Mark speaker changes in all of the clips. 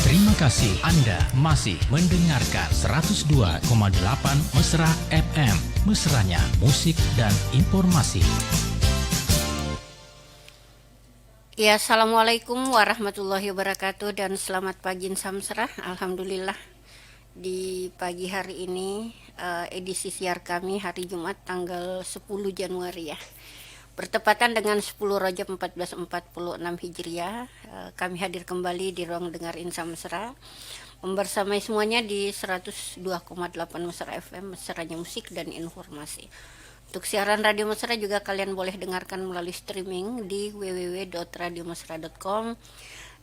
Speaker 1: Terima kasih Anda masih mendengarkan 102,8 Mesra FM. Mesranya musik dan informasi.
Speaker 2: Ya, Assalamualaikum warahmatullahi wabarakatuh dan selamat pagi Samsra. Alhamdulillah di pagi hari ini edisi siar kami hari Jumat tanggal 10 Januari ya. Bertepatan dengan 10 Rajab 1446 Hijriah, kami hadir kembali di ruang dengar Insa Mesra, membersamai semuanya di 102,8 Mesra FM, mesranya musik dan informasi. Untuk siaran Radio Mesra juga kalian boleh dengarkan melalui streaming di www.radiomesra.com,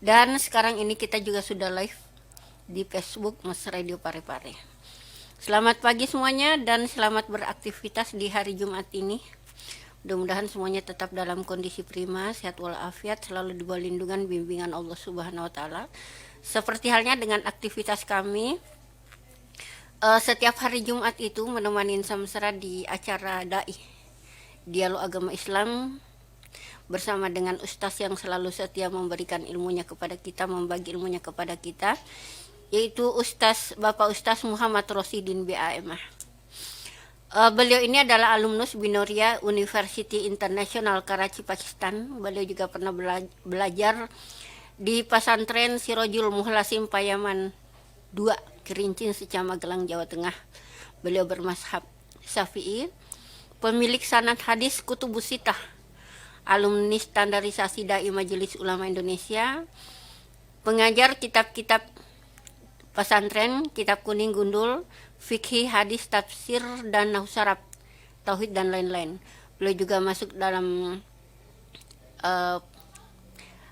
Speaker 2: dan sekarang ini kita juga sudah live di Facebook Mesra Radio Parepare. Selamat pagi semuanya dan selamat beraktivitas di hari Jumat ini. Mudah-mudahan semuanya tetap dalam kondisi prima, sehat walafiat, selalu di bawah lindungan bimbingan Allah Subhanahu wa taala. Seperti halnya dengan aktivitas kami setiap hari Jumat itu menemani Insa Mesra di acara Dai Dialog Agama Islam bersama dengan ustaz yang selalu setia memberikan ilmunya kepada kita, membagi ilmunya kepada kita, yaitu Bapak Ustaz Muhammad Rosidin BAMah. Beliau ini adalah alumnus Binoria University International Karachi, Pakistan. Beliau juga pernah belajar di pesantren Sirojul Muhlasim Payaman 2, Kerincin, Secah, Magelang, Jawa Tengah. Beliau bermazhab Syafi'i, pemilik sanad hadis Kutubus Sittah, alumni standarisasi Dai Majelis Ulama Indonesia, pengajar kitab-kitab pesantren, kitab kuning gundul, fikih, hadis, tafsir, dan nahwu syarab, tauhid, dan lain-lain. Beliau juga masuk dalam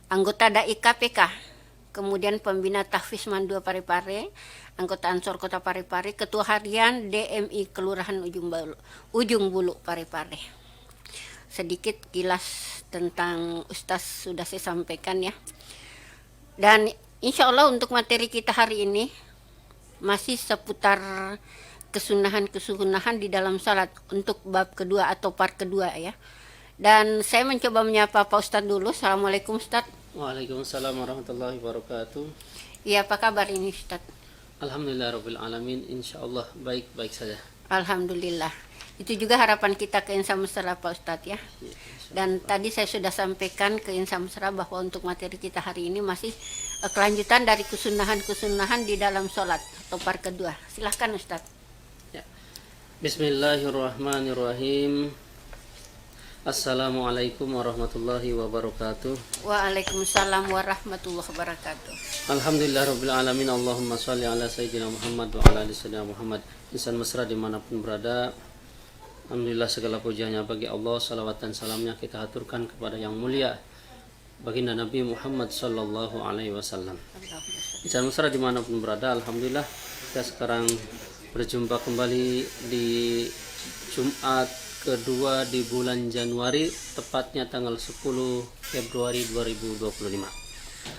Speaker 2: anggota Dai KPK, kemudian pembina Tahfiz Mandua Parepare, anggota Ansor Kota Parepare, ketua harian DMI Kelurahan Ujung Bulu Parepare. Sedikit kilas tentang Ustaz sudah saya sampaikan ya. Dan insya Allah untuk materi kita hari ini masih seputar kesunahan-kesunahan di dalam salat untuk bab kedua atau part kedua ya. Dan saya mencoba menyapa Pak Ustadz dulu. Assalamualaikum Ustadz.
Speaker 3: Waalaikumsalam warahmatullahi wabarakatuh.
Speaker 2: Iya, apa kabar ini Ustadz?
Speaker 3: Alhamdulillah rabbil alamin, insyaallah baik-baik saja.
Speaker 2: Alhamdulillah. Itu juga harapan kita ke Insa Mesra Pak Ustadz ya. Dan tadi saya sudah sampaikan ke Insa Mesra bahwa untuk materi kita hari ini masih kelanjutan dari kesunahan-kesunahan di dalam sholat atau part kedua. Silahkan Ustadz.
Speaker 3: Ya. Bismillahirrahmanirrahim. Assalamualaikum warahmatullahi wabarakatuh.
Speaker 2: Waalaikumsalam warahmatullahi wabarakatuh.
Speaker 3: Alhamdulillah rabbil alamin. Allahumma sholli ala sayyidina Muhammad wa ala ali sayyidina Muhammad. Insan Mesra dimanapun berada, alhamdulillah segala pujiannya bagi Allah. Salawat dan salamnya kita haturkan kepada yang mulia baginda Nabi Muhammad sallallahu alaihi wasallam. Insan Mesra dimanapun berada, alhamdulillah kita sekarang berjumpa kembali di Jumat kedua di bulan Januari, tepatnya tanggal 10 Februari 2025.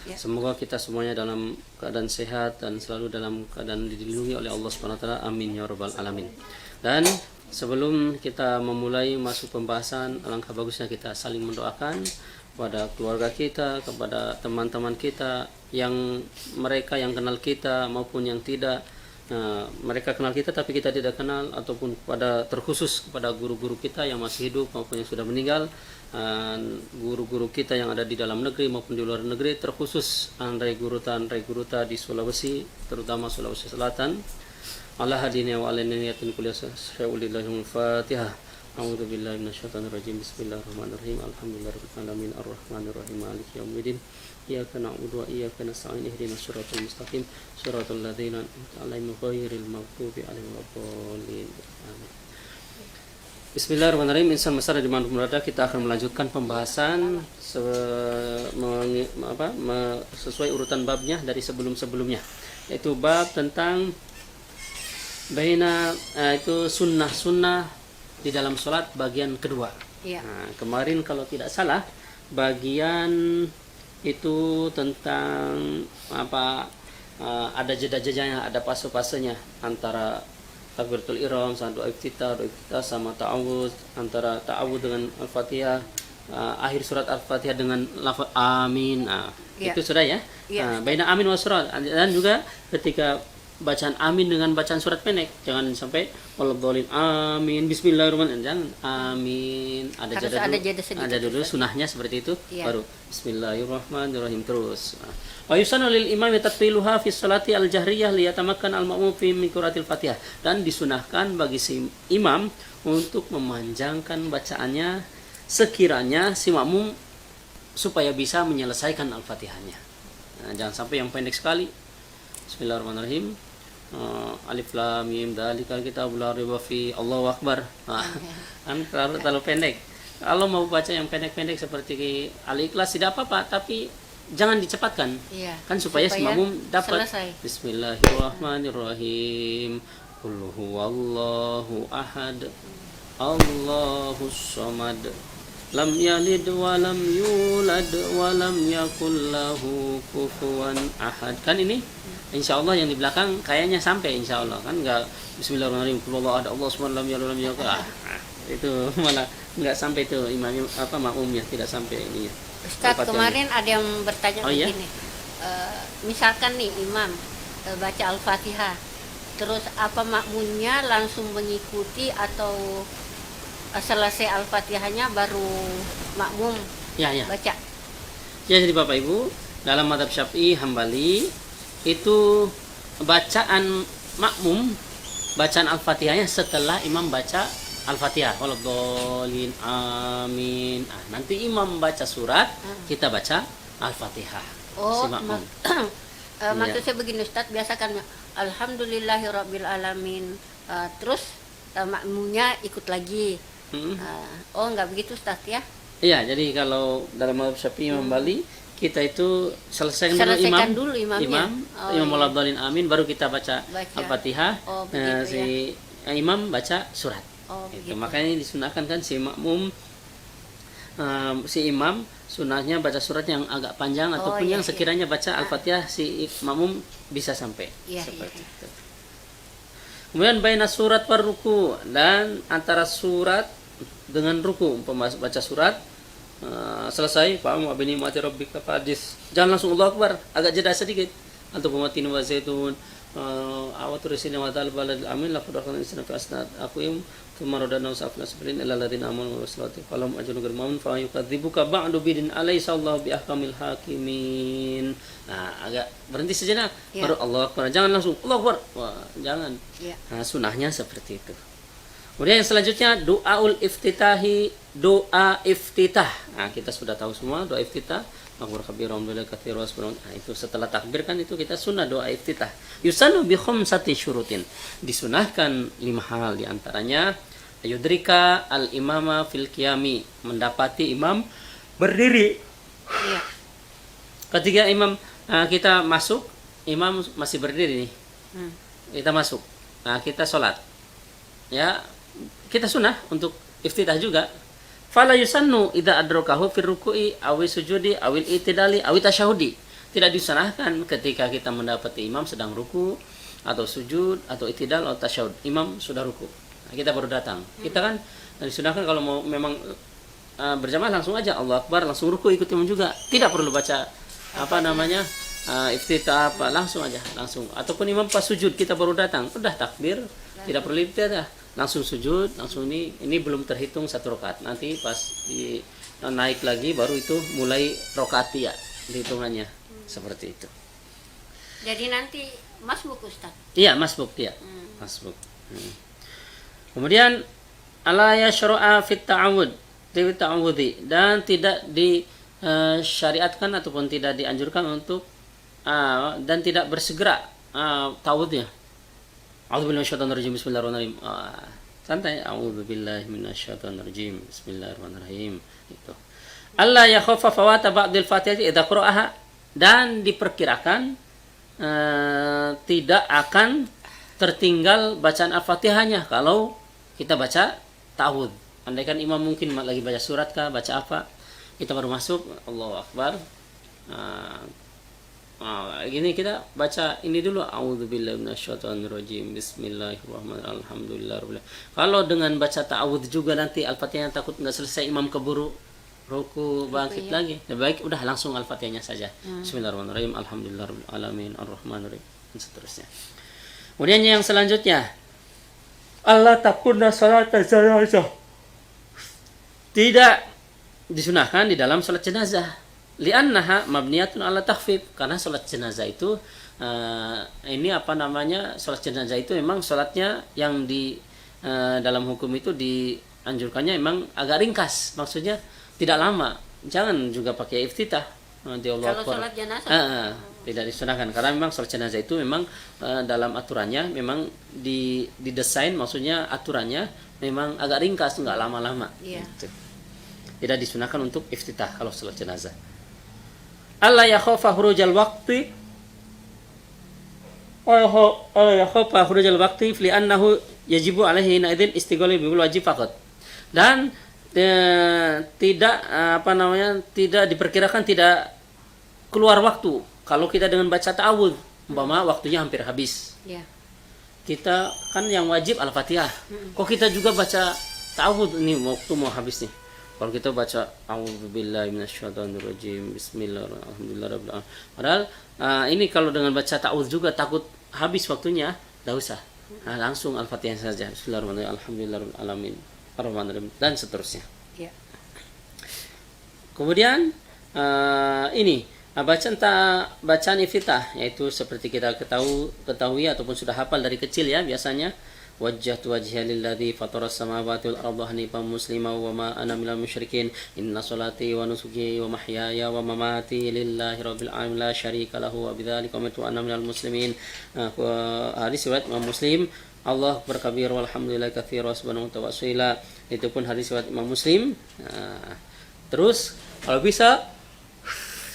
Speaker 3: Ya. Semoga kita semuanya dalam keadaan sehat dan selalu dalam keadaan dilindungi oleh Allah Subhanahu wa taala. Amin ya rabbal alamin. Dan sebelum kita memulai masuk pembahasan, alangkah bagusnya kita saling mendoakan kepada keluarga kita, kepada teman-teman kita, yang mereka yang kenal kita maupun yang tidak. Nah, mereka kenal kita tapi kita tidak kenal, ataupun terkhusus kepada guru-guru kita yang masih hidup maupun yang sudah meninggal, guru-guru kita yang ada di dalam negeri maupun di luar negeri, terkhusus Rai Guruta di Sulawesi, terutama Sulawesi Selatan. Allah hadina wa ala niyatin kulli syai'ul Fatihah. A'udzu billahi minasyaitonir rajim. Bismillahirrahmanirrahim. Alhamdulillahirabbil alamin arrahmanirrahim maliki yaumiddin. Iyyaka na'budu wa iyyaka nasta'in ihdinas siratal mustaqim siratal ladzina an'amta 'alaihim ghairil maghdubi alaihim waladdallin. Amin. Bismillahirrahmanirrahim. Insan Mesra dimanapun berada, kita akan melanjutkan pembahasan sesuai urutan babnya dari sebelum-sebelumnya, yaitu bab tentang itu sunnah di dalam sholat bagian kedua.
Speaker 2: Ya.
Speaker 3: Nah, kemarin kalau tidak salah bagian itu tentang ada jeda-jedanya, ada fase-fasenya antara takbiratul ihram sama doa iftitah sama ta'awudz, antara ta'awudz dengan al-Fatihah, akhir surat Al-Fatihah dengan lafaz amin.
Speaker 2: Ya.
Speaker 3: Itu sudah ya.
Speaker 2: Ya.
Speaker 3: Baina amin wa surat. Dan juga ketika bacaan amin dengan bacaan surat pendek, jangan sampai waladhdallin amin bismillahirrahmanirrahim, jangan amin, ada
Speaker 2: Harus
Speaker 3: jeda
Speaker 2: ada
Speaker 3: dulu,
Speaker 2: jeda sedikit,
Speaker 3: ada dulu
Speaker 2: Ustaz.
Speaker 3: sunahnya seperti itu,
Speaker 2: Iya.
Speaker 3: baru bismillahirrahmanirrahim terus. Wa yusannu lil imami tatwiluha fi sholati al jahriyah liyatamakkan al ma'mum fi min qiraatil fatihah, dan disunahkan bagi si imam untuk memanjangkan bacaannya sekiranya si makmum supaya bisa menyelesaikan al-fatihahnya. Jangan sampai yang pendek sekali. Bismillahirrahmanirrahim. Alif lam mim dzalikal kitabul la raiba fi, Allahu akbar. Kan terlalu pendek. Kalau mau baca yang pendek-pendek seperti Al-Ikhlas tidak apa-apa, tapi jangan dicepatkan.
Speaker 2: Iya.
Speaker 3: Kan supaya si makmum dapat.
Speaker 2: selesai.
Speaker 3: Bismillahirrahmanirrahim. Qul huwallahu ahad. Allahus samad. Lam yalid wa lam yulad wa lam yakul lahu kufuwan ahad. Kan ini insyaallah yang di belakang kayaknya sampai insyaallah, kan enggak bismillahirrahmanirrahim qul huwallahu ahad Allahus samad lam yalid wa lam yakul itu malah enggak sampai itu imamnya makmumnya tidak sampai ini ya.
Speaker 2: Ustaz, kemarin ada yang bertanya
Speaker 3: Oh, iya?
Speaker 2: begini. Misalkan nih imam baca Al-Fatihah, terus apa makmumnya langsung mengikuti atau selesai Al-Fatihahnya baru makmum
Speaker 3: Ya, ya.
Speaker 2: baca?
Speaker 3: Ya, jadi Bapak Ibu, dalam mazhab Syafi'i Hambali itu bacaan makmum, bacaan Al-Fatihahnya setelah imam baca Al-Fatihah. Waladhdallin amin. Nanti imam baca surat, kita baca Al-Fatihah.
Speaker 2: Oh,
Speaker 3: Si makmum.
Speaker 2: maksud saya begini Ustaz, biasa kan alhamdulillahirabbil alamin, terus makmumnya ikut lagi. Oh, enggak begitu Ustaz ya?
Speaker 3: Iya, jadi kalau dalam mazhab Syafi'i Imam Bali, kita itu selesaikan dulu
Speaker 2: imamnya.
Speaker 3: imam waladhdallin amin, baru kita baca
Speaker 2: Baca.
Speaker 3: Al-Fatihah.
Speaker 2: Oh, begitu
Speaker 3: Imam baca surat.
Speaker 2: Oh,
Speaker 3: Itu
Speaker 2: begitu.
Speaker 3: makanya disunahkan kan si makmum, si imam sunahnya baca surat yang agak panjang ataupun
Speaker 2: iya,
Speaker 3: yang sekiranya baca Al-Fatihah si makmum bisa sampai
Speaker 2: Iya,
Speaker 3: seperti
Speaker 2: iya.
Speaker 3: itu. Kemudian baina surat war ruku, dan antara surat dengan ruku, baca surat selesai fa'am wa bini mati rabbika fadis, jangan langsung Allahu akbar, agak jeda sedikit. Antum matin wa zaitun awatu risina wa dal balad amin laqad akhana insana fi asnad aqim thumma radana safna sabirin illa alladziina amanu wa salatu falam ajrun garmaun fa yukadzibuka ba'du bidin alaysa Allah bi ahkamil hakimin. Agak berhenti sejenak,
Speaker 2: Ya.
Speaker 3: baru Allahu akbar, jangan langsung Allahu akbar. Wah, jangan.
Speaker 2: Ya.
Speaker 3: Sunahnya seperti itu. Kemudian yang selanjutnya doaul iftitahi, doa iftitah. Kita sudah tahu semua doa iftitah. Itu setelah takbir kan itu kita sunnah doa iftitah. Yusanu bi khamsati syurutin. Disunahkan 5 hal, di antaranya yudrika al imama fil qiyami, mendapati imam berdiri.
Speaker 2: Iya.
Speaker 3: Ketika imam kita masuk, imam masih berdiri nih. Kita masuk. Kita sholat. Ya, kita sunnah untuk iftitah juga. Fala yusannu idza adrakahu fir ruku'i awi sujudi awil itidali awi tasyahudi. Tidak disunahkan ketika kita mendapati imam sedang ruku atau sujud atau itidal atau tasyahud. Imam sudah ruku. Kita baru datang. Kita kan disunahkan kalau mau memang berjamaah langsung aja Allahu akbar, langsung ruku ikut imam juga. Tidak perlu baca iftitah langsung aja, langsung. Ataupun imam pas sujud kita baru datang, udah takbir, tidak perlu iftitah. Langsung sujud, langsung ini belum terhitung 1 rakaat. Nanti pas naik lagi baru itu mulai rakaat ya hitungannya. Seperti itu.
Speaker 2: Jadi nanti masbuk Ustaz.
Speaker 3: Iya, masbuk dia. Masbuk. Kemudian ala yashra'a fit ta'awud, dan tidak disyariatkan ataupun tidak dianjurkan untuk dan tidak bersegera ta'awudnya. A'udzubillahi minasyaitonirrajim. Bismillahirrahmanirrahim. Santai. A'udzubillahi minasyaitonirrajim. Bismillahirrahmanirrahim. Itu. Allah yakhafa fawata ba'dil fatihati idza qara'aha, dan diperkirakan tidak akan tertinggal bacaan Al-Fatihahnya kalau kita baca ta'awudz. Andaikan imam mungkin lagi baca surat kah, baca apa, kita baru masuk Allahu akbar. Gini kita baca ini dulu, a'udzubillahi minasyaitonirrajim, bismillahirrahmanirrahim, alhamdulillahirabbil alamin. Kalau dengan baca ta'awudz juga nanti Al-Fatihah takut nggak selesai imam keburu, ruku bangkit
Speaker 2: ya.
Speaker 3: lagi. Lebih baik udah langsung Al-Fatihahnya saja. Bismillahirrahmanirrahim. Alhamdulillahirabbil arrahmanirrahim dan seterusnya. Kemudian yang selanjutnya, Allah takunna salat jenazah. Tidak disunahkan di dalam salat jenazah. Li'annaha mabniyatun ala takhfif, karena salat jenazah itu ini apa namanya, salat jenazah itu memang salatnya yang di dalam hukum itu dianjurkannya memang agak ringkas, maksudnya tidak lama. Jangan juga pakai iftitah nanti Allah
Speaker 2: Kalau
Speaker 3: Akbar.
Speaker 2: sholat jenazah
Speaker 3: Tidak disunahkan, karena memang salat jenazah itu memang dalam aturannya memang didesain, maksudnya aturannya memang agak ringkas, nggak lama-lama.
Speaker 2: Iya.
Speaker 3: Gitu. Tidak disunahkan untuk iftitah kalau salat jenazah. Allah yakhafa khurujal waqti Allah yakhafa khurujal waqti li annahu yajibu alaihi idzin istighali bil wajib faqat. Dan tidak tidak diperkirakan tidak keluar waktu kalau kita dengan baca ta'awudz, umpama waktunya hampir habis.
Speaker 2: Iya.
Speaker 3: Kita kan yang wajib Al-Fatihah. Kok kita juga baca ta'awudz, ini waktu mau habis nih. Kalau kita baca a'udzubillahi minasyaitonirrajim, bismillahirrahmanirrahim. Padahal ini kalau dengan baca ta'awudz juga takut habis waktunya, enggak usah. Nah, langsung Al-Fatihah saja. Bismillahirrahmanirrahim, alhamdulillahirabbil alamin, arrahmanirrahim dan seterusnya.
Speaker 2: Iya.
Speaker 3: Kemudian ini bacaan iftitah, yaitu seperti kita ketahui ataupun sudah hafal dari kecil ya, biasanya wajjahtu wajhiya lilladzi fataras samawati wal arda hanifan muslima wa ma ana minal musyrikin inna sholati wa nusuki wa mahyaya wa mamati lillahi rabbil alamin la syarika lahu wa bidzalika umirtu ana minal muslimin. Hadis riwayat Imam Muslim. Allah berkabir walhamdulillah katsira subhanahu wa ta'ala. Itu pun hadis riwayat Imam Muslim. Terus kalau bisa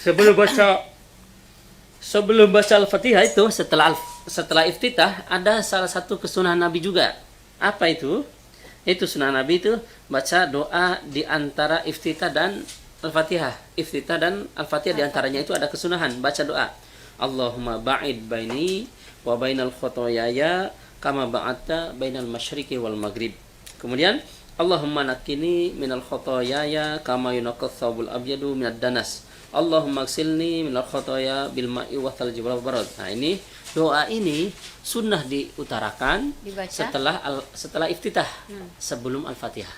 Speaker 3: sebelum baca Al-Fatihah itu setelah iftitah ada salah satu kesunahan Nabi juga. Apa itu? Itu sunnah Nabi itu baca doa di antara iftitah dan Al-Fatihah. Iftitah dan Al-Fatihah di antaranya itu ada kesunahan baca doa. Allahumma ba'id baini wa bainal khotoyaya kama ba'adta bainal masyriqi wal maghrib. Kemudian Allahumma nakini minal khotoyaya kama yunaqqas thawbul abyadu minad danas. Allahumma agsilni minal khotoya bil ma'i wa thalji wal barad. Nah, ini doa ini sunnah diutarakan
Speaker 2: Dibaca?
Speaker 3: setelah iftitah, sebelum Al-Fatihah.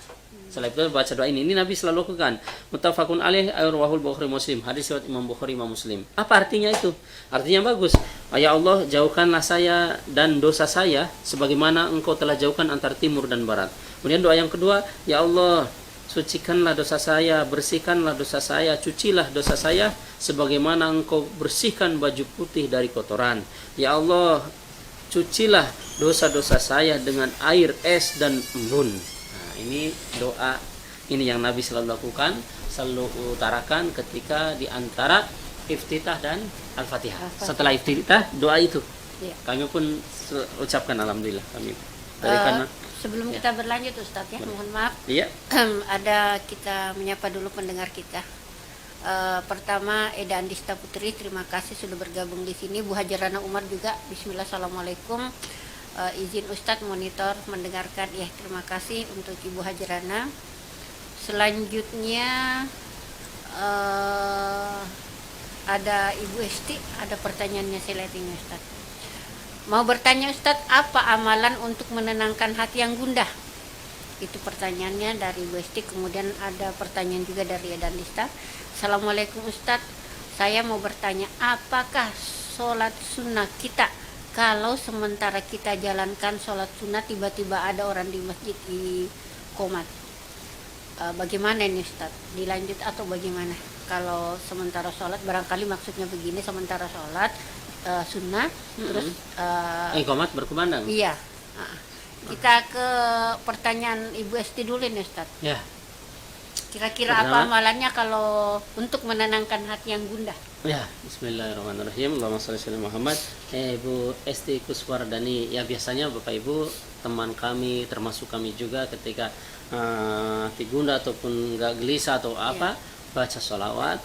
Speaker 3: Setelah itu baca doa ini Nabi selalu lakukan. Muttafaqun alaih rawahul Bukhari Muslim. Hadis riwayat Imam Bukhari Imam Muslim. Apa artinya itu? Artinya bagus. Ya Allah, jauhkanlah saya dan dosa saya sebagaimana Engkau telah jauhkan antara timur dan barat. Kemudian doa yang kedua, ya Allah, sucikanlah dosa saya, bersihkanlah dosa saya, cucilah dosa saya sebagaimana Engkau bersihkan baju putih dari kotoran. Ya Allah, cucilah dosa-dosa saya dengan air, es dan embun. Nah, ini doa ini yang Nabi selalu lakukan, selalu utarakan ketika di antara iftitah dan Al-Fatihah. Setelah iftitah doa itu.
Speaker 2: Iya.
Speaker 3: Kami pun ucapkan alhamdulillah kami. Karena
Speaker 2: Sebelum kita berlanjut Ustadz ya, mohon maaf.
Speaker 3: iya.
Speaker 2: Ada kita menyapa dulu pendengar kita. Pertama Eda Andista Putri, terima kasih sudah bergabung di sini. Bu Hajarana Umar juga, Bismillah, assalamualaikum. Izin Ustadz monitor mendengarkan, ya terima kasih untuk Ibu Hajarana. Selanjutnya ada Ibu Esti, ada pertanyaannya, saya lihat ini Ustadz. Mau bertanya Ustadz, apa amalan untuk menenangkan hati yang gundah? Itu pertanyaannya dari Bu Esti. Kemudian ada pertanyaan juga dari Eda Andista. Assalamualaikum Ustadz, saya mau bertanya, apakah sholat sunnah kita kalau sementara kita jalankan sholat sunnah tiba-tiba ada orang di masjid di komat? Bagaimana ini Ustadz? Dilanjut atau bagaimana? Kalau sementara sholat, barangkali maksudnya begini, sementara sholat sunnah, terus
Speaker 3: Komat berkumandang.
Speaker 2: iya. Kita ke pertanyaan Ibu Esti dulu nih Ustadz.
Speaker 3: Ya.
Speaker 2: Kira-kira apa
Speaker 3: Pertama,
Speaker 2: amalannya kalau untuk menenangkan hati yang gundah?
Speaker 3: Ya, bismillahirrahmanirrahim. Allahumma shalli ala Muhammad. Ibu Esti Kuswardani, ya biasanya Bapak Ibu teman kami, termasuk kami juga ketika hati gundah ataupun enggak gelisah atau apa, baca sholawat,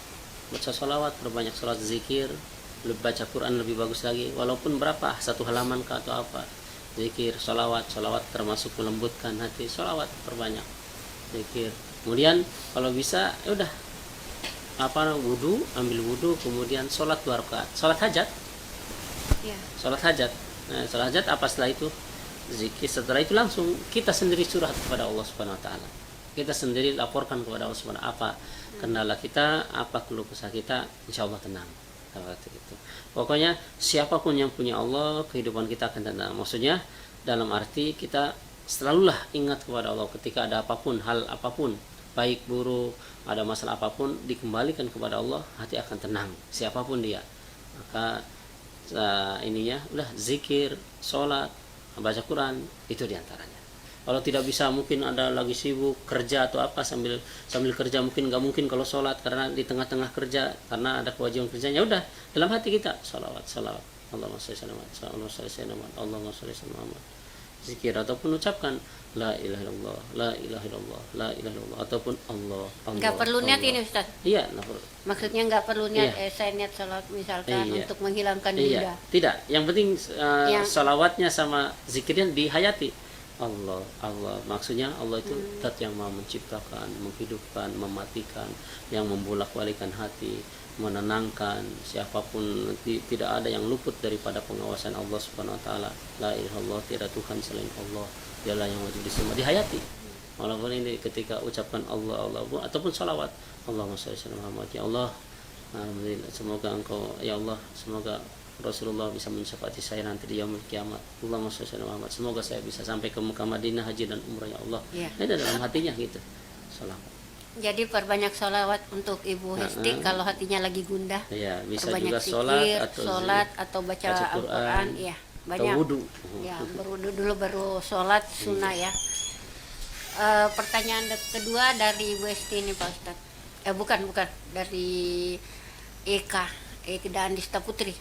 Speaker 3: perbanyak sholat zikir, baca Quran lebih bagus lagi, walaupun berapa, satu halaman kah atau apa, zikir, sholawat termasuk melembutkan hati, sholawat perbanyak, zikir, Kemudian kalau bisa ya udah wudhu, ambil wudhu, kemudian sholat 2 rakaat, sholat hajat.
Speaker 2: Ya.
Speaker 3: Sholat hajat. Nah, sholat hajat apa setelah itu? Zikir. Setelah itu langsung kita sendiri curhat kepada Allah Subhanahu wa taala. Kita sendiri laporkan kepada Allah Subhanahu apa kendala kita, apa keluh kesah kita, insyaallah tenang. Seperti itu. Pokoknya siapapun yang punya Allah, kehidupan kita akan tenang. Maksudnya dalam arti kita selalulah ingat kepada Allah ketika ada apapun, hal apapun, baik buruk, ada masalah apapun, dikembalikan kepada Allah, hati akan tenang siapapun dia. Maka ininya udah zikir, sholat, baca Quran, itu diantaranya. Kalau tidak bisa, mungkin ada lagi sibuk kerja atau apa, sambil kerja mungkin nggak mungkin kalau sholat karena di tengah-tengah kerja karena ada kewajiban kerjanya, udah dalam hati kita sholawat Allahumma sholli ala Muhammad, Allahumma sholli ala Muhammad, zikir ataupun ucapkan la ilaha illallah, la ilaha illallah, la ilaha illallah, ataupun Allah.
Speaker 2: Nggak perlu niat
Speaker 3: Allah.
Speaker 2: ini Ustaz.
Speaker 3: Iya, nggak perlu.
Speaker 2: Maksudnya nggak perlu niat,
Speaker 3: Iya.
Speaker 2: saya niat sholat misalkan
Speaker 3: Iya.
Speaker 2: untuk menghilangkan
Speaker 3: Iya,
Speaker 2: duda.
Speaker 3: tidak. Yang penting
Speaker 2: Yang-
Speaker 3: salawatnya sama zikirnya dihayati. Allah, maksudnya Allah itu zat yang mau menciptakan, menghidupkan, mematikan, yang membolak-balikan hati, menenangkan siapapun. Tidak ada yang luput daripada pengawasan Allah Subhanahu wa taala. La ilaha illallah, tiada Tuhan selain Allah. Dialah yang wajib disembah, dihayati. Walaupun ini ketika ucapan Allah ataupun salawat, Allahumma sholli ala Muhammad, ya Allah, alhamdulillah, semoga engkau ya Allah, semoga Rasulullah bisa mensyafaati saya nanti di yaumul kiamat. Allahumma sholli ala Muhammad, semoga saya bisa sampai ke Mekah, Madinah, haji dan umrah ya Allah.
Speaker 2: Iya.
Speaker 3: Itu dalam hatinya gitu. Salawat.
Speaker 2: Jadi perbanyak sholawat untuk Ibu Hesti kalau hatinya lagi gundah.
Speaker 3: Iya, bisa
Speaker 2: Perbanyak
Speaker 3: juga
Speaker 2: zikir,
Speaker 3: sholat
Speaker 2: sholat atau baca
Speaker 3: baca Quran,
Speaker 2: Al-Quran, ya
Speaker 3: atau
Speaker 2: banyak.
Speaker 3: wudu.
Speaker 2: Ya, berwudu dulu baru sholat sunnah ya. Pertanyaan kedua dari Ibu Hesti ini Pak Ustadz. Bukan dari Eka Andista Putri.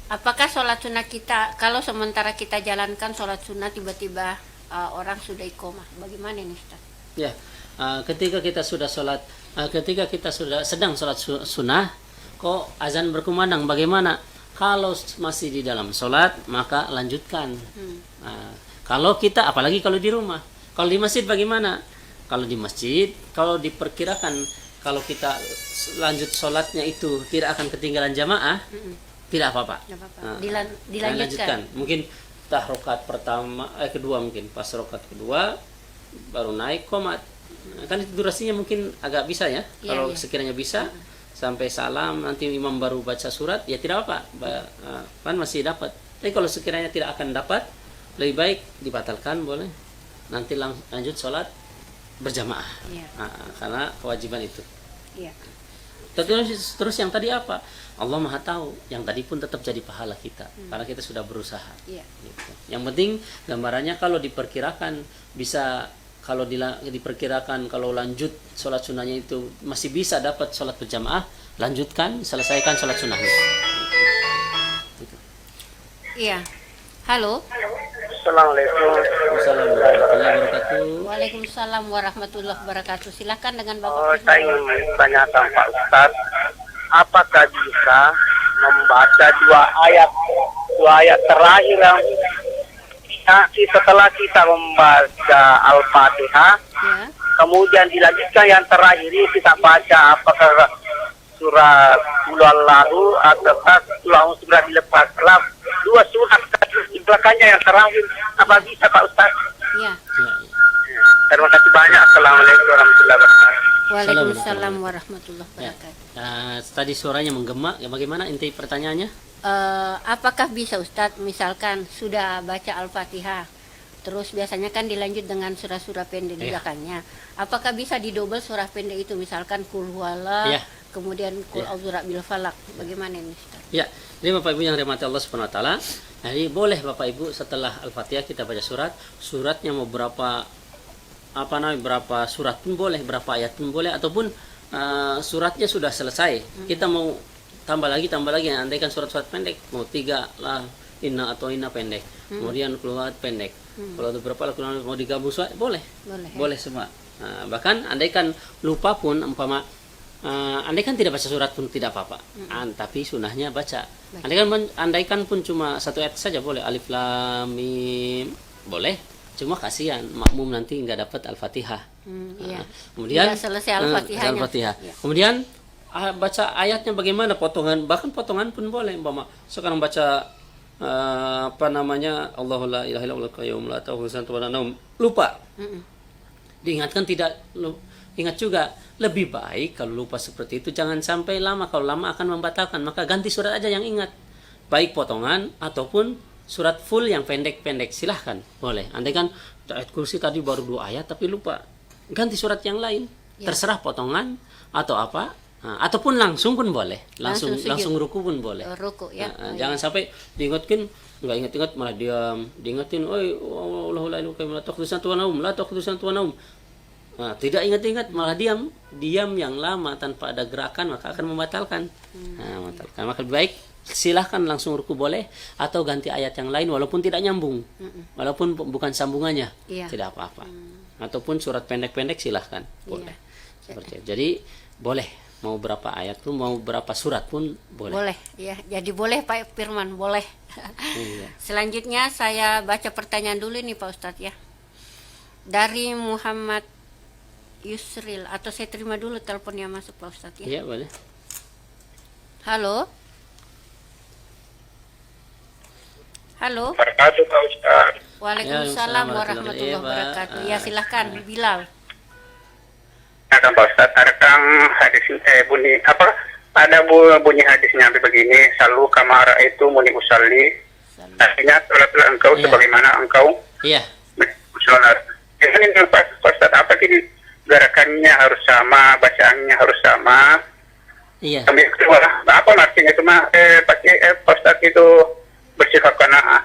Speaker 2: Apakah sholat sunnah kita, kalau sementara kita jalankan sholat sunnah tiba-tiba orang sudah iqomah, bagaimana ini Ustaz?
Speaker 3: Ya, ketika kita sudah sholat, ketika kita sudah sedang sholat sunnah, kok azan berkumandang, bagaimana? Kalau masih di dalam sholat, maka lanjutkan. Kalau kita, apalagi kalau di rumah, kalau di masjid bagaimana? Kalau di masjid, kalau diperkirakan kalau kita lanjut sholatnya itu tidak akan ketinggalan jamaah, tidak apa-apa.
Speaker 2: Nggak apa-apa.
Speaker 3: Nah,
Speaker 2: Dilanjutkan.
Speaker 3: Mungkin tah rokat pertama, kedua mungkin pas rokat kedua baru naik komat. Kan itu durasinya mungkin agak bisa ya.
Speaker 2: Iya,
Speaker 3: Kalau
Speaker 2: iya.
Speaker 3: sekiranya bisa sampai salam nanti imam baru baca surat, ya tidak apa. Kan masih dapat. Tapi kalau sekiranya tidak akan dapat, lebih baik dibatalkan boleh. Nanti lanjut sholat berjamaah.
Speaker 2: Iya.
Speaker 3: Karena kewajiban itu.
Speaker 2: Iya.
Speaker 3: Terus yang tadi apa? Allah Maha tahu. Yang tadi pun tetap jadi pahala kita karena kita sudah berusaha.
Speaker 2: Iya.
Speaker 3: Gitu. Yang penting gambarannya kalau diperkirakan bisa, kalau diperkirakan kalau lanjut sholat sunnahnya itu masih bisa dapat sholat berjamaah, lanjutkan, selesaikan sholat sunnahnya. Gitu.
Speaker 2: Iya. Halo.
Speaker 4: Assalamualaikum.
Speaker 3: Assalamualaikum warahmatullahi wabarakatuh.
Speaker 2: Waalaikumsalam warahmatullahi wabarakatuh. Silakan dengan Bapak.
Speaker 4: Oh, saya ingin tanyakan Pak Ustadz, apakah bisa membaca dua ayat terakhir yang setelah kita membaca Al-Fatihah,
Speaker 2: Ya.
Speaker 4: kemudian dilanjutkan yang terakhir ini kita baca apakah surah Al-Lahu atau surah sudah dilepas kelam, dua surat di belakangnya yang terakhir, apa bisa Pak Ustadz?
Speaker 2: Ya.
Speaker 3: Ya, ya.
Speaker 4: Terima kasih banyak. Assalamualaikum warahmatullahi wabarakatuh.
Speaker 2: Waalaikumsalam warahmatullahi
Speaker 3: Ya.
Speaker 2: wabarakatuh.
Speaker 3: Tadi suaranya menggema, ya bagaimana inti pertanyaannya?
Speaker 2: Apakah bisa Ustadz misalkan sudah baca Al-Fatihah, terus biasanya kan dilanjut dengan surah-surah pendek di
Speaker 3: Iya.
Speaker 2: belakangnya. Apakah bisa didobel surah pendek itu, misalkan Qul huwallah,
Speaker 3: Iya.
Speaker 2: kemudian Qul
Speaker 3: Iya.
Speaker 2: a'udzu birabbil falaq. Bagaimana ini Ustaz?
Speaker 3: Ya, ini Bapak Ibu yang dirahmati Allah Subhanahu wa taala. Jadi boleh Bapak Ibu setelah Al-Fatihah kita baca suratnya mau berapa berapa surat pun boleh, berapa ayat pun boleh, ataupun suratnya sudah selesai. Kita mau tambah lagi, andaikan surat-surat pendek mau 3 lah, inna atau inna pendek. Kemudian keluar pendek. Kalau itu berapa mau digabung surat boleh.
Speaker 2: Boleh. Ya?
Speaker 3: Boleh semua. Bahkan andaikan lupa pun andaikan tidak baca surat pun tidak apa-apa. Tapi sunahnya baca. Andaikan pun cuma satu ayat saja boleh, alif lam mim boleh. Cuma kasihan makmum nanti nggak dapat Al-Fatihah.
Speaker 2: Iya.
Speaker 3: Kemudian
Speaker 2: Tidak selesai Al-Fatihahnya.
Speaker 3: Al-Fatihah.
Speaker 2: Iya.
Speaker 3: Kemudian baca ayatnya bagaimana, potongan, bahkan potongan pun boleh. Umpama sekarang baca apa namanya, Allahu la ilaha illallah qayyum la ta'khudhuhu sinatun wa la naum, lupa. Diingatkan tidak, ingat juga. Lebih baik kalau lupa seperti itu jangan sampai lama. Kalau lama akan membatalkan, maka ganti surat aja yang ingat. Baik potongan ataupun surat full yang pendek-pendek, silahkan, boleh. Andai kan ayat kursi tadi baru 2 ayat tapi lupa, ganti surat yang lain. Terserah potongan atau apa. Ataupun langsung pun boleh, langsung ruku pun boleh.
Speaker 2: Ruku ya.
Speaker 3: Jangan sampai diingatkan nggak ingat-ingat malah diam, diingetin, oi Allahu la ilaha illa huwa la ta'khudhuhu sinatun wa naum. Nah, tidak ingat-ingat malah diam yang lama tanpa ada gerakan, maka akan membatalkan. Membatalkan. Maka lebih baik silahkan langsung ruku boleh, atau ganti ayat yang lain walaupun tidak nyambung, walaupun bukan sambungannya, tidak apa-apa. Ataupun surat pendek-pendek silahkan boleh. Seperti itu. Jadi boleh mau berapa ayat pun, mau berapa surat pun boleh.
Speaker 2: Boleh, ya. Jadi boleh Pak Firman, boleh. Selanjutnya saya baca pertanyaan dulu nih Pak Ustadz ya. Dari Muhammad Yusril, atau saya terima dulu teleponnya masuk Pak Ustadz ya.
Speaker 3: Iya, boleh.
Speaker 2: Halo. Halo.
Speaker 4: Wabarakatuh Pak Ustaz.
Speaker 2: Waalaikumsalam warahmatullahi wabarakatuh. Ya silahkan Bilal.
Speaker 4: Nah, kan Pak Ustaz, ada kan hadis bunyi apa? Ada bunyi hadisnya begini, selalu kamar itu muni usalli. Artinya salatlah engkau sebagaimana engkau sholat. Ini Pak Ustaz, apa ini gerakannya harus sama, bacaannya harus sama.
Speaker 3: Iya.
Speaker 4: Kami kedua, apa artinya cuma pakai Pak Ustaz itu bersifat qanaah.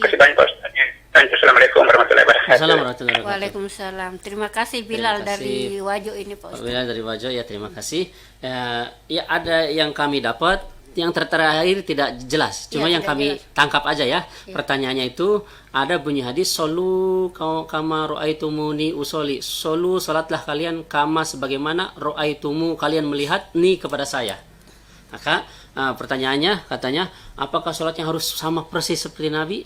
Speaker 4: Kasih banyak Pak Ustaz. Assalamualaikum warahmatullahi wabarakatuh.
Speaker 3: Assalamualaikum warahmatullahi wabarakatuh.
Speaker 2: Waalaikumsalam. Terima kasih Bilal dari Wajo ini Pak Ustadz.
Speaker 3: Bilal dari Wajo, ya terima kasih. Ya ada yang kami dapat, yang terakhir tidak jelas. Cuma yang kami tangkap aja ya. Pertanyaannya itu ada bunyi hadis, solu kama ro'aitumuni usoli. Solu, salatlah kalian kama sebagaimana ro'aitumu, kalian melihat nih kepada saya. Maka pertanyaannya katanya, apakah sholatnya harus sama persis seperti Nabi?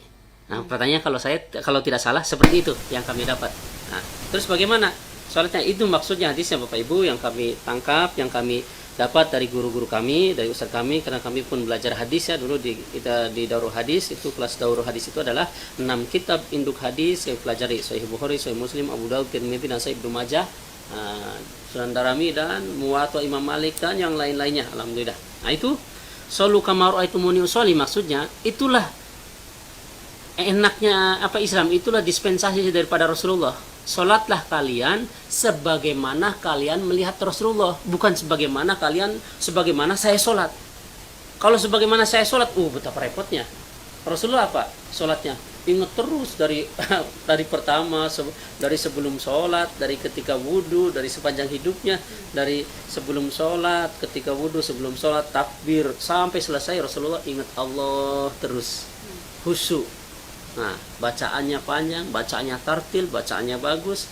Speaker 3: Nah, pertanyaannya kalau tidak salah seperti itu yang kami dapat. Nah, terus bagaimana sholatnya? Itu maksudnya hadisnya Bapak Ibu yang kami tangkap, yang kami dapat dari guru-guru kami, dari ustaz kami, karena kami pun belajar hadis ya dulu kita di Daurul Hadis. Itu kelas Daurul Hadis itu adalah 6 kitab induk hadis yang pelajari, Sahih Bukhari, Sahih Muslim, Abu Daud, Tirmidzi, Nasai, Ibnu Majah, Sunan Darimi, dan Muwatta Imam Malik, dan yang lain-lainnya. Alhamdulillah. Nah, itu solu kama ra'aitumuni usolli, maksudnya itulah enaknya apa Islam, itulah dispensasi daripada Rasulullah. Salatlah kalian sebagaimana kalian melihat Rasulullah, bukan sebagaimana saya salat. Kalau sebagaimana saya salat, betapa repotnya. Rasulullah apa salatnya? Ingat terus dari pertama, dari sebelum sholat, dari ketika wudhu, dari sepanjang hidupnya, dari sebelum sholat, ketika wudhu, sebelum sholat, takbir, sampai selesai Rasulullah ingat Allah terus, khusyuk. Nah, bacaannya panjang, bacaannya tartil, bacaannya bagus,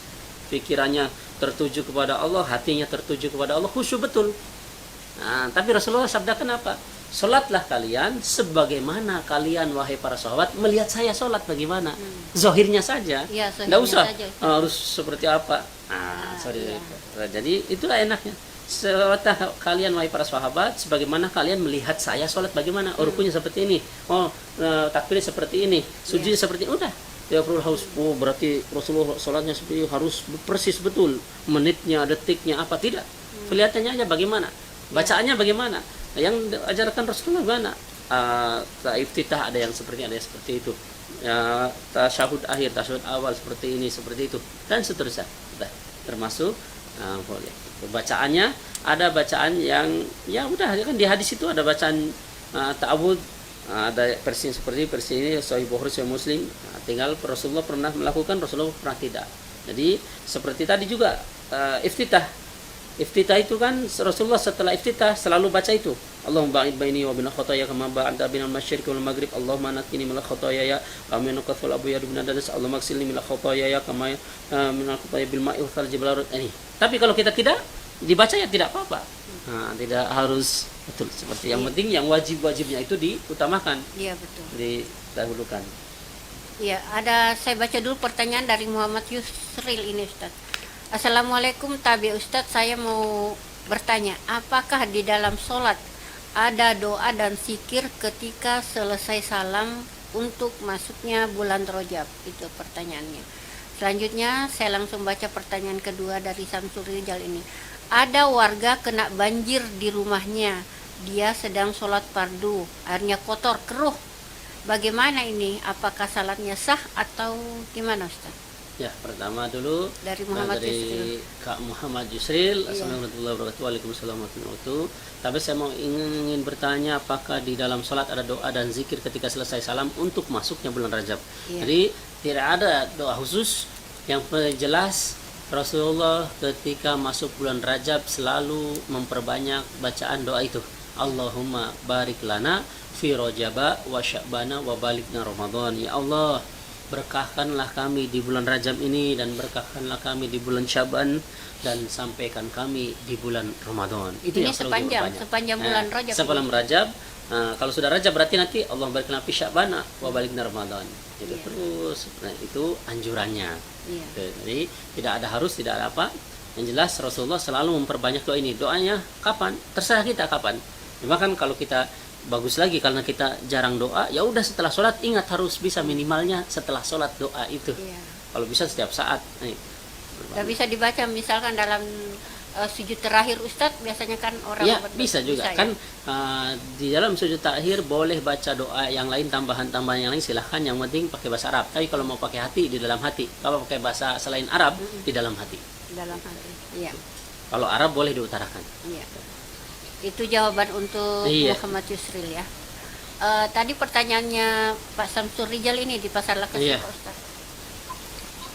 Speaker 3: pikirannya tertuju kepada Allah, hatinya tertuju kepada Allah, khusyuk betul. Nah, tapi Rasulullah sabdakan apa? Sholatlah kalian sebagaimana kalian wahai para sahabat melihat saya sholat bagaimana. Zohirnya saja, tidak usah harus seperti apa. Jadi itulah enaknya. Sholatlah kalian wahai para sahabat sebagaimana kalian melihat saya sholat bagaimana. Rukunya seperti ini, takbirnya seperti ini, sujudnya seperti ini. Udah, tidak perlu harus berarti Rasulullah sholatnya seperti harus persis betul, menitnya, detiknya apa, tidak. Kelihatannya aja bagaimana, bacaannya bagaimana. Yang diajarkan Rasulullah bagaimana? Iftitah ada yang seperti itu. Tasyahud akhir, tasyahud awal seperti ini, seperti itu, dan seterusnya. Udah, termasuk boleh. Bacaannya ada bacaan yang ya udah kan di hadis itu ada bacaan ta'awud, ada versi seperti versi ini Sahih Bukhari, Sahih Muslim. Tinggal Rasulullah pernah melakukan, Rasulullah pernah tidak. Jadi seperti tadi juga iftitah. Iftitah itu kan Rasulullah setelah iftitah selalu baca itu. Allahumma ba'id baini wa baina khataaya kama ba'adta bainal masyriqi wal maghrib. Allahumma naqqini minal khataaya kama yanqathul abyadu minad danas. Allahumma ighsilni minal khataaya kama minal khataaya bil ma'i wal thalji wal barad. Tapi kalau kita tidak dibaca ya tidak apa-apa. Nah, tidak harus betul seperti yang penting yang wajib-wajibnya itu diutamakan.
Speaker 2: Iya, betul.
Speaker 3: Didahulukan.
Speaker 2: Ya, saya baca dulu pertanyaan dari Muhammad Yusril ini Ustaz. Assalamualaikum Tabi Ustaz, saya mau bertanya, apakah di dalam sholat ada doa dan zikir ketika selesai salam untuk masuknya bulan Rajab? Itu pertanyaannya. Selanjutnya saya langsung baca pertanyaan kedua dari Samsul Rijal ini. Ada warga kena banjir di rumahnya, dia sedang sholat fardu, airnya kotor, keruh. Bagaimana ini? Apakah salatnya sah atau gimana Ustaz?
Speaker 3: Ya, pertama dulu
Speaker 2: Dari Muhammad Yusril.
Speaker 3: Kak Muhammad Yusril.
Speaker 2: Iya.
Speaker 3: Assalamualaikum warahmatullahi wabarakatuh. Waalaikumsalam warahmatullahi wabarakatuh. Tapi saya ingin bertanya, apakah di dalam sholat ada doa dan zikir ketika selesai salam untuk masuknya bulan Rajab?
Speaker 2: Iya.
Speaker 3: Jadi tidak ada doa khusus. Yang jelas Rasulullah ketika masuk bulan Rajab selalu memperbanyak bacaan doa itu. Allahumma barik lana fi Rajaba wa Sya'bana wa balikna Ramadan. Ya Allah, berkahkanlah kami di bulan Rajab ini dan berkahkanlah kami di bulan Syaban dan sampaikan kami di bulan Ramadan. Itu
Speaker 2: Ini
Speaker 3: yang selalu diperbanyak.
Speaker 2: sepanjang bulan Rajab.
Speaker 3: Sebelum Rajab, kalau sudah Rajab berarti nanti Allah barik lana fi Sya'bana wa balikna Ramadan. Itu
Speaker 2: Iya.
Speaker 3: terus. Nah, itu anjurannya.
Speaker 2: Iya.
Speaker 3: Jadi tidak ada harus, tidak ada apa. Yang jelas Rasulullah selalu memperbanyak doa ini. Doanya kapan? Terserah kita kapan. Bahkan kalau kita bagus lagi karena kita jarang doa, ya udah setelah sholat ingat harus bisa minimalnya setelah sholat doa itu.
Speaker 2: Iya.
Speaker 3: Kalau bisa setiap saat.
Speaker 2: Gak bisa dibaca misalkan dalam sujud terakhir Ustadz, biasanya kan orang
Speaker 3: Ya bisa juga
Speaker 2: ya?
Speaker 3: kan di dalam sujud takhir boleh baca doa yang lain, tambahan-tambahan yang lain silahkan, yang penting pakai bahasa Arab. Tapi kalau mau pakai hati, di dalam hati. Kalau pakai bahasa selain Arab, di dalam hati.
Speaker 2: Dalam hati. Iya.
Speaker 3: Kalau Arab boleh diutarakan.
Speaker 2: Iya. Itu jawaban untuk
Speaker 3: Iya.
Speaker 2: Muhammad Yusril ya. Tadi pertanyaannya Pak Samsul Rijal ini di Pasar Lakas
Speaker 3: Iya.
Speaker 2: Pak Ustaz.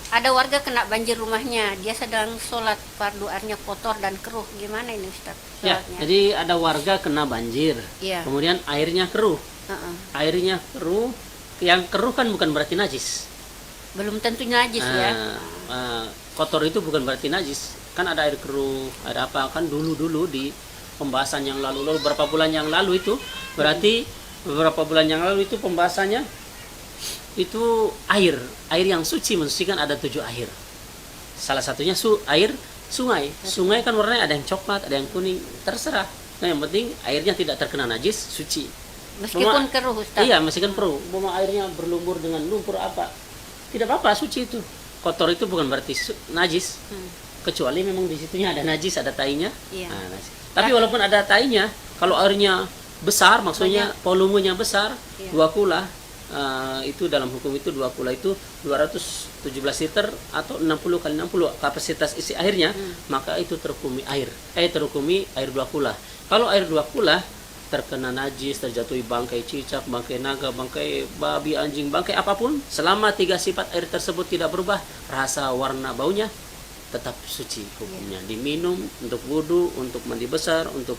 Speaker 2: Ada warga kena banjir rumahnya, dia sedang sholat fardu, airnya kotor dan keruh. Gimana ini Ustaz?
Speaker 3: Ya,
Speaker 2: Sholatnya?
Speaker 3: jadi ada warga kena banjir.
Speaker 2: Iya.
Speaker 3: Kemudian airnya keruh.
Speaker 2: Heeh.
Speaker 3: Airnya keruh, yang keruh kan bukan berarti najis.
Speaker 2: Belum tentu najis ya.
Speaker 3: Kotor itu bukan berarti najis. Kan ada air keruh, ada apa, kan dulu di pembahasan yang lalu beberapa bulan yang lalu itu berarti beberapa bulan yang lalu itu pembahasannya itu air yang suci, mensucikan ada 7 air. Salah satunya air sungai. Sungai kan warnanya ada yang coklat, ada yang kuning, terserah. Nah, yang penting airnya tidak terkena najis, suci.
Speaker 2: Meskipun keruh Ustaz.
Speaker 3: Iya, meskipun keruh. Mau airnya berlumur dengan lumpur apa, tidak apa-apa, suci itu. Kotor itu bukan berarti najis. Kecuali memang di situnya ada najis, ada tainya.
Speaker 2: Iya.
Speaker 3: Nah, najis. Tapi walaupun ada tainya, kalau airnya besar, maksudnya volumenya besar,
Speaker 2: Iya.
Speaker 3: 2 kula, itu dalam hukum itu 2 kula itu 217 liter atau 60 kali 60 kapasitas isi airnya, maka itu terhukumi terhukumi air 2 kula. Kalau air 2 kula terkena najis, terjatuhi bangkai cicak, bangkai naga, bangkai babi, anjing, bangkai apapun, selama 3 sifat air tersebut tidak berubah, rasa, warna, baunya, tetap suci hukumnya. Diminum untuk wudhu, untuk mandi besar, untuk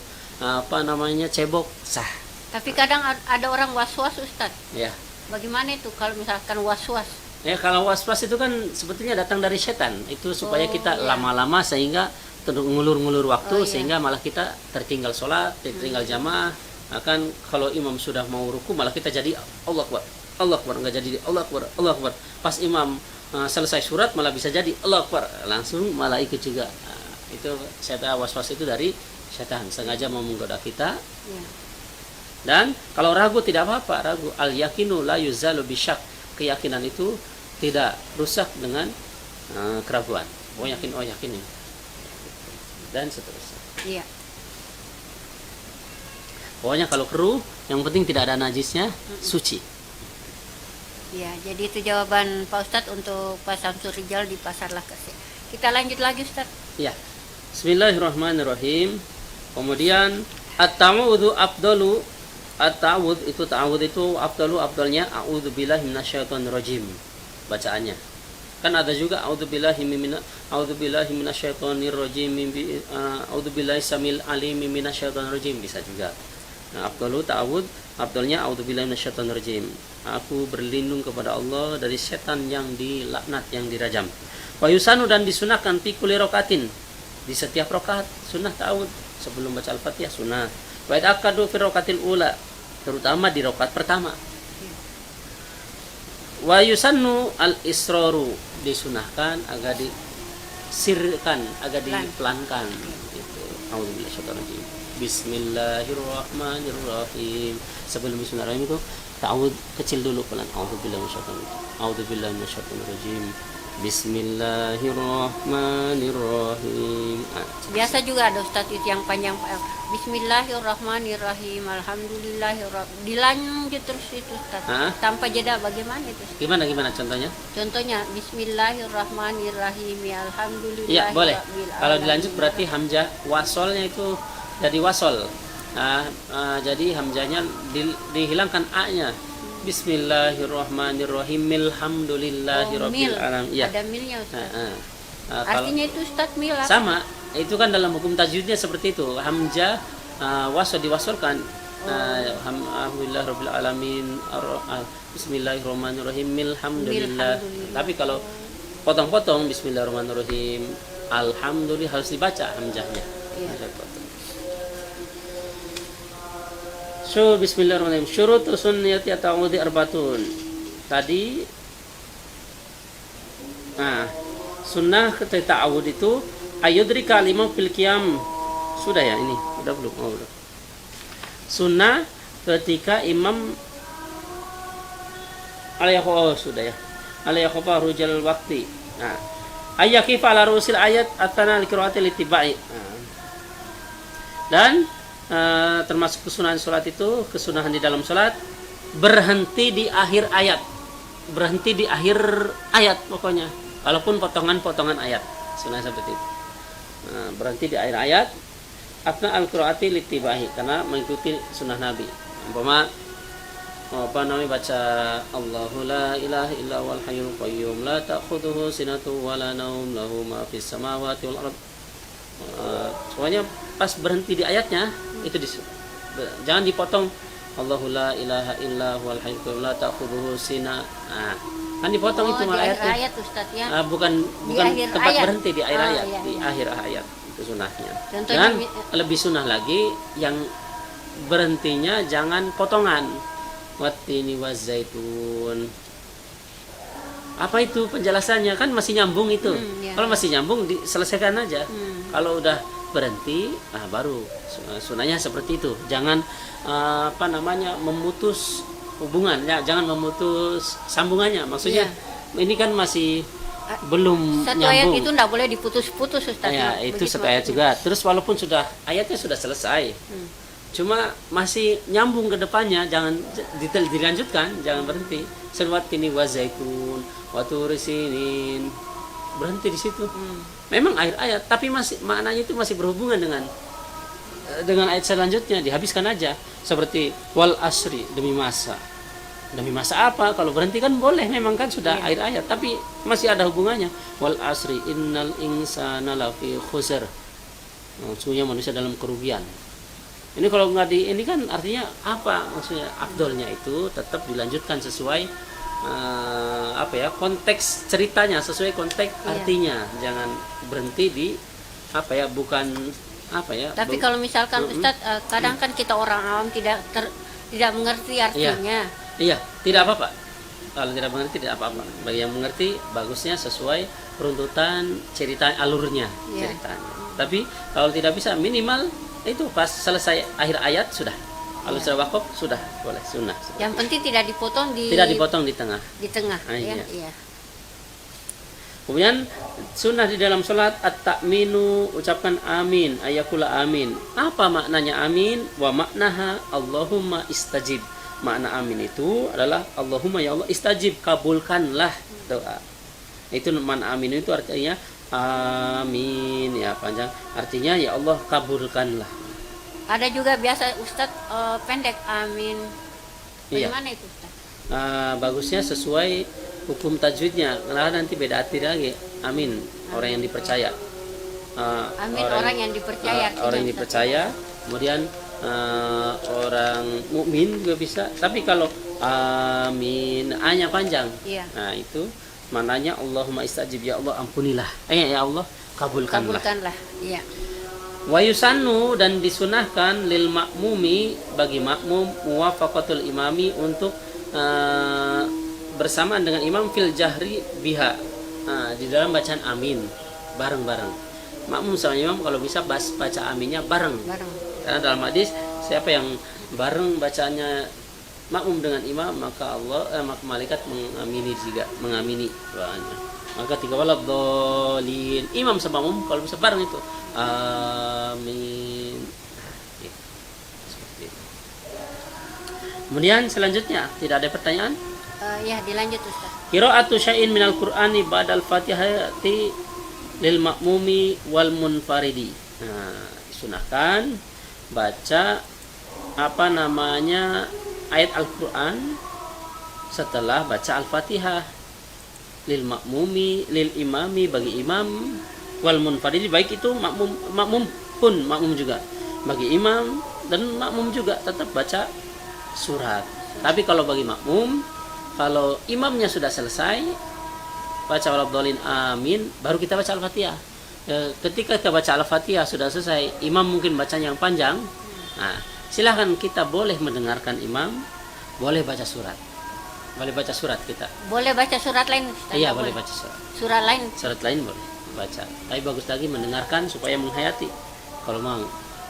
Speaker 3: cebok, sah.
Speaker 2: Tapi kadang ada orang was-was Ustaz.
Speaker 3: Ya.
Speaker 2: Bagaimana itu kalau misalkan was-was?
Speaker 3: Ya, kalau was-was itu kan sebetulnya datang dari setan. Itu supaya kita
Speaker 2: iya.
Speaker 3: lama-lama sehingga ngulur-ngulur waktu,
Speaker 2: Iya.
Speaker 3: sehingga malah kita tertinggal sholat, tertinggal jamaah. Akan kalau imam sudah mau ruku, malah kita jadi Allah Akbar, Allah Akbar, nggak jadi Allah Akbar, Allah Akbar. Pas imam selesai surat malah bisa jadi Allah Akbar, langsung malah ikut juga. Itu setan, was-was itu dari setan, sengaja mau menggoda kita.
Speaker 2: Ya.
Speaker 3: Dan kalau ragu tidak apa-apa, ragu. Al yakinu la yuzalu bisyak. Keyakinan itu tidak rusak dengan keraguan. Oh yakin, oh yakin ini. Dan seterusnya.
Speaker 2: Iya.
Speaker 3: Pokoknya kalau keruh, yang penting tidak ada najisnya, suci.
Speaker 2: Ya, jadi itu jawaban Pak Ustadz untuk Pak Samsul Rijal di Pasar Lakas. Kita lanjut lagi Ustadz.
Speaker 3: Ya. Bismillahirrahmanirrahim. Kemudian at-ta'awudzu afdalu. At-ta'awudz itu afdalnya a'udzubillahi minasyaitonirrajim. Bacaannya. Kan ada juga a'udzubillahi minasyaitonirrajim, a'udzubillahi samil alim minasyaitonirrajim, bisa juga. Nah, afdalu ta'awudz, afdalnya a'udzubillahi minasyaitonirrajim. Aku berlindung kepada Allah dari setan yang dilaknat, yang dirajam. Wa yusanu, dan disunahkan fi kulli rakatin, di setiap rakaat sunnah ta'awudz sebelum baca Al-Fatihah sunnah. Wa akadu fi rakatil ula, terutama di rakaat pertama. Wa yusannu al-israru, disunahkan agak disirkan, agak dipelankan gitu. Auzubillahi minasyaitonir rajim. Bismillahirrahmanirrahim. Sebelum bismillahirrahmanirrahim itu ta'awudz kecil dulu pelan. Auzubillahi minasyaitonir rajim. Auzubillahi minasyaitonir rajim. Bismillahirrahmanirrahim.
Speaker 2: Biasa juga ada Ustaz itu yang panjang, Bismillahirrahmanirrahim, Alhamdulillahirrahmanirrahim, dilanjut terus itu Ustaz, tanpa jeda. Bagaimana itu Ustaz?
Speaker 3: Gimana contohnya?
Speaker 2: Contohnya Bismillahirrahmanirrahim, Alhamdulillah.
Speaker 3: Iya boleh. Kalau dilanjut berarti hamzah wasolnya itu jadi wasol. Jadi hamzahnya dihilangkan a-nya. Bismillahirrahmanirrahim, alhamdulillahirabbil alamin. Ya.
Speaker 2: Ada milnya Ustaz.
Speaker 3: Artinya
Speaker 2: itu Ustaz mil apa?
Speaker 3: sama. Itu kan dalam hukum tajwidnya seperti itu. Hamzah wasol diwasolkan. Alhamdulillahirabbil alamin. Bismillahirrahmanirrahim, alhamdulillah. Tapi kalau potong-potong Bismillahirrahmanirrahim, alhamdulillah harus dibaca hamzahnya.
Speaker 2: Iya.
Speaker 3: Bismillahirrahmanirrahim. Syurutu sunniyati at-ta'awudhi arbatun. Tadi sunnah ketika ta'awud itu ayudrika al-imam fil qiyam. Sudah ya ini? Udah belum? Oh, udah. Sunnah ketika imam sudah ya. Alayakhofa rujal waktu. Ayyakif ala rusil ayat atana al-qira'ati litibai. Dan termasuk kesunahan sholat itu, kesunahan di dalam sholat berhenti di akhir ayat, berhenti di akhir ayat pokoknya, walaupun potongan-potongan ayat, sunnah seperti itu. Berhenti di akhir ayat atna al-qiraati litibahi, karena mengikuti sunnah Nabi. Umpama baca Allahu la ilaha illa wal hayyul qayyum la ta'khudhuhu sinatun wa la naum lahu ma fis samawati wal ard. Semuanya pas berhenti di ayatnya itu jangan dipotong Allahu la ilaha illa huwal hayyul qayyum la ta'khudhuhu sinah. Kan dipotong itu malah ayatnya.
Speaker 2: Ayat Ustaz ya.
Speaker 3: Bukan tempat
Speaker 2: ayat.
Speaker 3: berhenti di akhir ayat,
Speaker 2: iya.
Speaker 3: di akhir ayat itu sunahnya.
Speaker 2: Contohnya,
Speaker 3: Dan lebih sunnah lagi yang berhentinya jangan potongan. Wattini wazaitun. Apa itu penjelasannya? Kan masih nyambung itu.
Speaker 2: Ya.
Speaker 3: Kalau masih nyambung diselesaikan aja. Kalau udah berhenti, baru sunahnya seperti itu. Jangan memutus hubungan, ya, jangan memutus sambungannya. Maksudnya ini kan masih belum
Speaker 2: satu
Speaker 3: nyambung.
Speaker 2: ayat itu enggak boleh diputus-putus Ustaz.
Speaker 3: Ya, itu satu ayat juga. Terus walaupun ayatnya sudah selesai, cuma masih nyambung ke depannya, jangan dilanjutkan, jangan berhenti. Seruatini wazaitun wa turisinin, berhenti di situ. Memang akhir ayat, tapi masih maknanya itu masih berhubungan dengan ayat selanjutnya, dihabiskan aja. Seperti wal asri, demi masa. Demi masa apa? Kalau berhenti kan boleh, memang kan sudah akhir ayat, tapi masih ada hubungannya. Wal asri innal insana lafi khusr. Sesungguhnya manusia dalam kerugian. Ini kalau nggak ini kan artinya apa? Maksudnya afdolnya itu tetap dilanjutkan sesuai konteks ceritanya, sesuai konteks artinya. Jangan berhenti di bukan
Speaker 2: Tapi kalau misalkan Ustaz, kadang kan kita orang awam tidak mengerti artinya.
Speaker 3: Iya, tidak apa-apa. Kalau tidak mengerti tidak apa-apa. Bagi yang mengerti, bagusnya sesuai runtutan cerita, alurnya ceritanya. Tapi kalau tidak bisa, minimal itu pas selesai akhir ayat sudah. Kalau sudah wakaf sudah boleh sunnah.
Speaker 2: Yang penting tidak dipotong
Speaker 3: di tengah.
Speaker 2: Di tengah.
Speaker 3: Iya.
Speaker 2: Iya.
Speaker 3: Kemudian sunnah di dalam sholat at-ta'minu, ucapkan amin, ayakula amin. Apa maknanya amin? Wa maknaha Allahumma istajib. Makna amin itu adalah Allahumma ya Allah istajib, kabulkanlah doa. Itu makna amin itu artinya amin, ya panjang. Artinya ya Allah kabulkanlah.
Speaker 2: Ada juga biasa Ustaz pendek amin. Bagaimana itu Ustaz?
Speaker 3: Bagusnya sesuai hukum tajwidnya. Karena nanti beda arti lagi. Amin, orang yang dipercaya.
Speaker 2: Amin orang yang dipercaya.
Speaker 3: Orang yang dipercaya. Kemudian orang mukmin juga bisa. Tapi kalau amin A-nya panjang.
Speaker 2: Iya.
Speaker 3: Nah, itu maknanya Allahumma istajib, ya Allah ampunilah. Ya Allah kabulkanlah.
Speaker 2: Kabulkanlah. Iya.
Speaker 3: Wa yusannu, dan disunahkan lil makmumi, bagi makmum, muwafaqatul imami, untuk bersamaan dengan imam fil jahri biha, di dalam bacaan amin bareng-bareng. Makmum sama imam kalau bisa baca aminnya bareng. Karena dalam hadis siapa yang bareng bacanya makmum dengan imam, maka maka malaikat mengamini doanya. Maka tiga waladhdallin, imam sama makmum kalau bisa bareng itu amin. Seperti itu. Kemudian selanjutnya tidak ada pertanyaan?
Speaker 2: Ya, dilanjut Ustaz.
Speaker 3: Qira'atu syai'in minal Qur'ani ba'dal Fatihati lil ma'mumi wal munfaridi. Disunahkan baca ayat Al-Qur'an setelah baca Al-Fatihah lil ma'mumi, lil imami bagi imam, wal munfaridi baik itu makmum juga. Bagi imam dan makmum juga tetap baca surat. Tapi kalau bagi makmum, kalau imamnya sudah selesai baca waladhdallin amin, baru kita baca Al-Fatihah. Ketika kita baca Al-Fatihah sudah selesai, imam mungkin bacanya yang panjang. Nah, silahkan kita boleh mendengarkan imam, boleh baca surat. Boleh baca surat kita.
Speaker 2: Boleh baca surat lain Ustaz?
Speaker 3: Iya, boleh baca surat.
Speaker 2: Surat lain?
Speaker 3: Surat lain boleh baca. Tapi bagus lagi mendengarkan supaya menghayati. Kalau mau.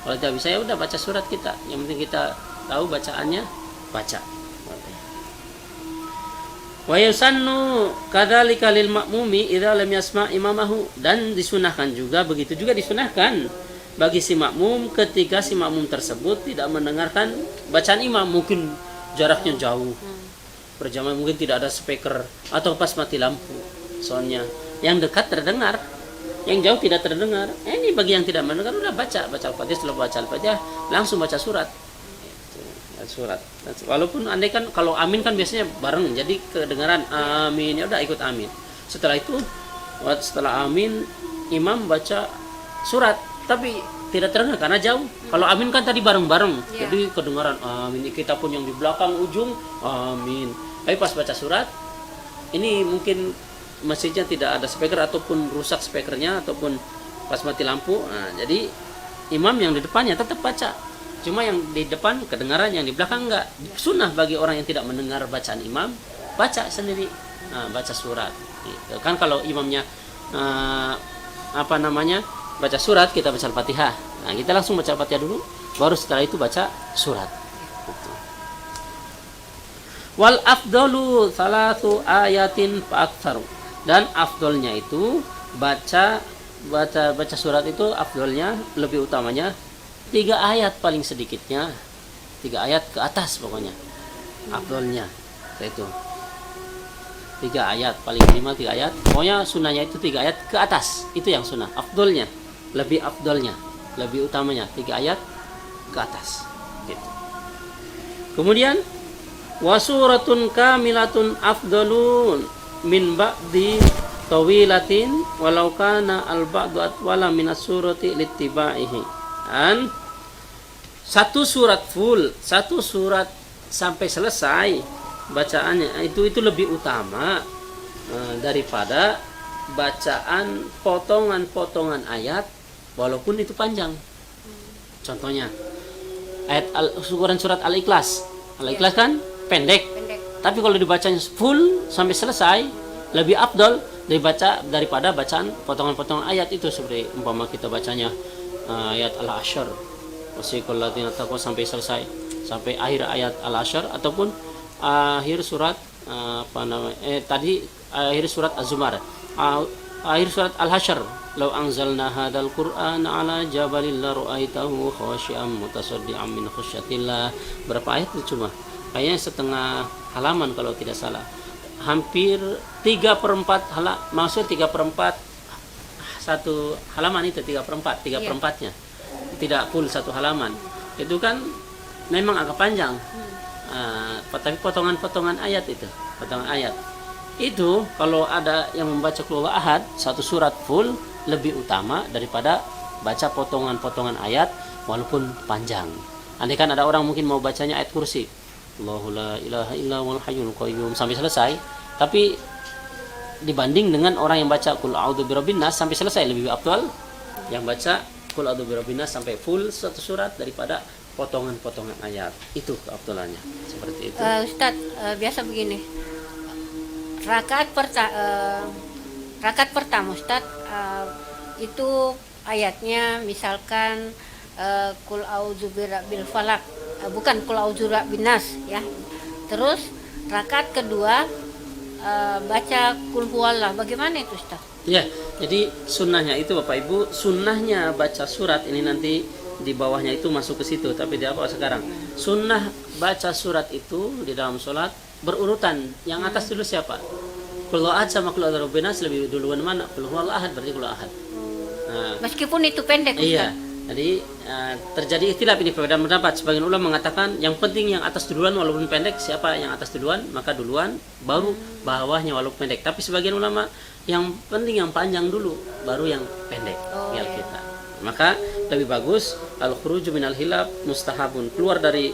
Speaker 3: Kalau tidak bisa ya udah baca surat kita. Yang penting kita tahu bacaannya, baca. Wa yusannu kadzalika lil ma'mumi idza lam yasma' imamahu, dan disunahkan juga, begitu juga disunahkan bagi si makmum ketika si makmum tersebut tidak mendengarkan bacaan imam, mungkin jaraknya jauh. Berjamaah mungkin tidak ada speaker atau pas mati lampu. Soalnya yang dekat terdengar, yang jauh tidak terdengar. Ini bagi yang tidak mendengar udah baca Al-Fatihah, setelah baca Al-Fatihah langsung baca surat. Surat. Walaupun andai kan kalau amin kan biasanya bareng, jadi kedengaran amin, ya udah ikut amin. Setelah itu setelah amin imam baca surat tapi tidak terdengar karena jauh. Kalau amin kan tadi bareng-bareng, jadi kedengaran amin. Kita pun yang di belakang ujung amin. Tapi pas baca surat ini mungkin masjidnya tidak ada speaker ataupun rusak speakernya ataupun pas mati lampu. Nah, jadi imam yang di depannya tetap baca. Cuma yang di depan kedengaran, yang di belakang enggak. Sunnah bagi orang yang tidak mendengar bacaan imam, baca sendiri, baca surat. Gitu. Kan kalau imamnya baca surat, kita baca Al-Fatihah. Nah, kita langsung baca Al-Fatihah dulu, baru setelah itu baca surat. Gitu. Wal afdalu salatu ayatin fa'aktsaru. Dan afdolnya itu baca surat itu afdolnya, lebih utamanya 3 ayat paling sedikitnya, 3 ayat ke atas pokoknya. Afdolnya itu 3 ayat, paling minimal 3 ayat. Pokoknya sunnahnya itu 3 ayat ke atas. Itu yang sunnah. Afdolnya, lebih utamanya 3 ayat ke atas. Gitu. Kemudian wasuratun kamilatun afdalun min ba'di tawilatin walau kana al-ba'du atwala min as-surati littiba'ihi. Dan satu surat full, satu surat sampai selesai bacaannya itu lebih utama daripada bacaan potongan-potongan ayat walaupun itu panjang. Contohnya ayat ukuran surat Al-Ikhlas. Al-Ikhlas kan pendek. Tapi kalau dibacanya full sampai selesai lebih afdal daripada bacaan potongan-potongan ayat itu, seperti umpama kita bacanya ayat Al-Ashr wasiqal ladzina taqwa sampai selesai, sampai akhir ayat Al-Ashr, ataupun akhir surat akhir surat Az-Zumar, akhir surat Al-Hasyr, law anzalna hadzal qur'ana ala jabalin la ra'aitahu khashi'an mutasaddian min khasyatillah. Berapa ayat itu? Cuma kayaknya setengah halaman kalau tidak salah, hampir 3/4 halaman, maksud 3/4 satu halaman itu 3/4-nya, tidak full satu halaman. Itu kan memang agak panjang, tapi potongan-potongan ayat itu, itu kalau ada yang membaca Qul Huwallahu Ahad satu surat full lebih utama daripada baca potongan-potongan ayat walaupun panjang. Andai kan ada orang mungkin mau bacanya ayat kursi, Allahu la ilaha illa huwal hayyul qayyum sampai selesai, tapi dibanding dengan orang yang baca Qul a'udzu birabbin nas sampai selesai, lebih afdal yang baca Qul a'udzu birabbin nas sampai full satu surat daripada potongan-potongan ayat. Itu keafdalannya. Seperti itu.
Speaker 2: Ustaz, biasa begini. Rakaat pertama Ustaz, itu ayatnya misalkan kul auzu birabbil falak, bukan kul auzu birabbin nas ya. Terus rakaat kedua baca kul huwallah. Bagaimana itu Ustaz?
Speaker 3: Ya, jadi sunnahnya itu Bapak Ibu, sunnahnya baca surat ini nanti di bawahnya itu masuk ke situ, tapi di apa sekarang? Sunnah baca surat itu di dalam sholat berurutan. Yang atas dulu siapa? Qul huwallahu ahad sama qul a'udzu birabbin nas lebih duluan mana? Qul huwallahu ahad berarti qul ahad. Nah,
Speaker 2: Meskipun itu pendek Ustaz.
Speaker 3: iya. Jadi terjadi ikhtilaf ini perbedaan pendapat. Sebagian ulama mengatakan yang penting yang atas duluan walaupun pendek, siapa yang atas duluan maka duluan, baru bawahnya walaupun pendek. Tapi sebagian ulama yang penting yang panjang dulu, baru yang pendek.
Speaker 2: Iya.
Speaker 3: Kita. Maka lebih bagus al-khuruju minal hilaf mustahabun. Keluar dari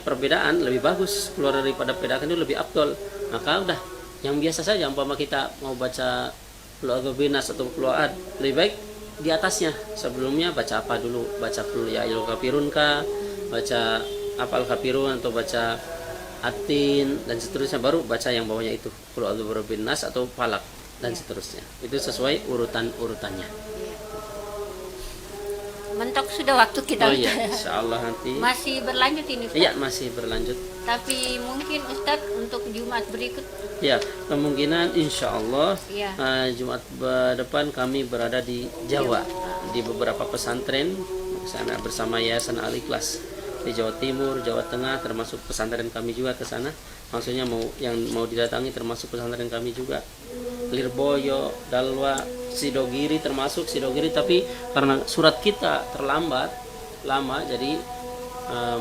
Speaker 3: perbedaan lebih bagus, keluar daripada perbedaan itu lebih afdol. Maka udah yang biasa saja, umpama kita mau baca qul a'udzu birabbin nas atau qul ahad, lebih baik di atasnya. Sebelumnya baca apa dulu? Baca qul ya ayyuhal kafirun kah? Baca apa al-kafirun atau baca atin dan seterusnya, baru baca yang bawahnya itu qul a'udzu birabbin nas atau falak dan seterusnya. Itu sesuai urutannya.
Speaker 2: Mentok sudah waktu kita.
Speaker 3: Oh iya, insyaallah nanti
Speaker 2: Masih berlanjut ini Ustaz.
Speaker 3: iya masih berlanjut.
Speaker 2: Tapi mungkin Ustaz untuk Jumat berikut
Speaker 3: Ya, kemungkinan insya Allah
Speaker 2: Iya.
Speaker 3: Jumat depan kami berada di Jawa, di beberapa pesantren sana bersama Yayasan Al-Ikhlas di Jawa Timur, Jawa Tengah, termasuk pesantren kami juga ke sana. Maksudnya mau didatangi termasuk pesantren kami juga. Lirboyo, Dalwa, Sidogiri termasuk Sidogiri, tapi karena surat kita terlambat lama, jadi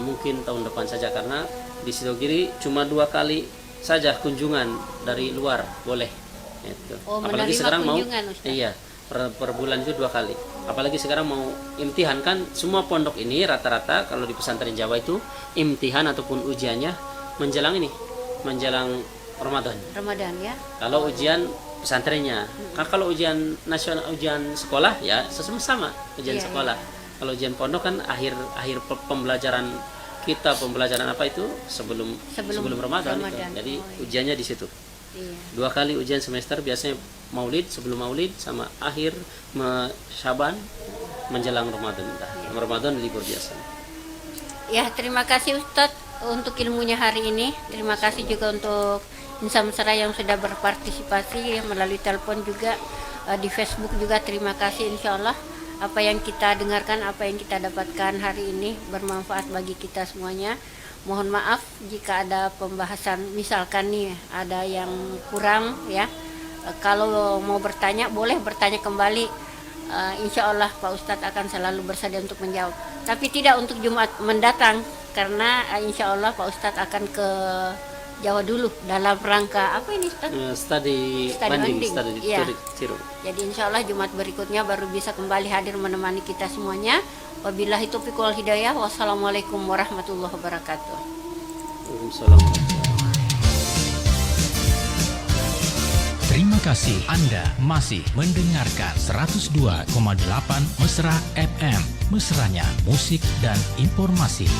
Speaker 3: mungkin tahun depan saja, karena di Sidogiri cuma 2 kali saja kunjungan dari luar boleh itu.
Speaker 2: Oh,
Speaker 3: Apalagi
Speaker 2: menerima
Speaker 3: sekarang
Speaker 2: kunjungan,
Speaker 3: mau
Speaker 2: Ustaz.
Speaker 3: iya per bulan itu 2 kali. Apalagi sekarang mau imtihan, kan semua pondok ini rata-rata kalau di pesantren Jawa itu imtihan ataupun ujiannya menjelang Ramadan.
Speaker 2: Ramadan ya.
Speaker 3: Kalau ujian pesantrennya, kalau ujian nasional, ujian sekolah ya sama ujian
Speaker 2: Iya,
Speaker 3: sekolah. Kalau ujian pondok kan akhir pembelajaran kita, pembelajaran apa itu sebelum Ramadan itu.
Speaker 2: Ramadan.
Speaker 3: Jadi
Speaker 2: Oh, iya.
Speaker 3: ujiannya di situ.
Speaker 2: Iya.
Speaker 3: 2 kali ujian semester, biasanya Maulid, sebelum Maulid sama akhir Syaban menjelang Ramadan. Ramadan libur biasa.
Speaker 2: Ya, terima kasih Ustadz untuk ilmunya hari ini. Terima kasih juga untuk Insan Mesra yang sudah berpartisipasi melalui telepon juga, di Facebook juga. Terima kasih, insya Allah apa yang kita dengarkan, apa yang kita dapatkan hari ini bermanfaat bagi kita semuanya. Mohon maaf jika ada pembahasan misalkan nih ada yang kurang ya. Kalau mau bertanya boleh bertanya kembali. Insya Allah Pak Ustadz akan selalu bersedia untuk menjawab. Tapi tidak untuk Jumat mendatang, karena insya Allah Pak Ustadz akan ke Jawa dulu dalam rangka apa ini Ustadz?
Speaker 3: Studi
Speaker 2: banding. Iya.
Speaker 3: Ciro.
Speaker 2: Jadi insya Allah Jumat berikutnya baru bisa kembali hadir menemani kita semuanya. Wabillahi taufiq wal hidayah. Wassalamualaikum warahmatullahi wabarakatuh.
Speaker 3: Waalaikumsalam.
Speaker 1: Terima kasih Anda masih mendengarkan 102,8 Mesra FM. Mesranya musik dan informasi.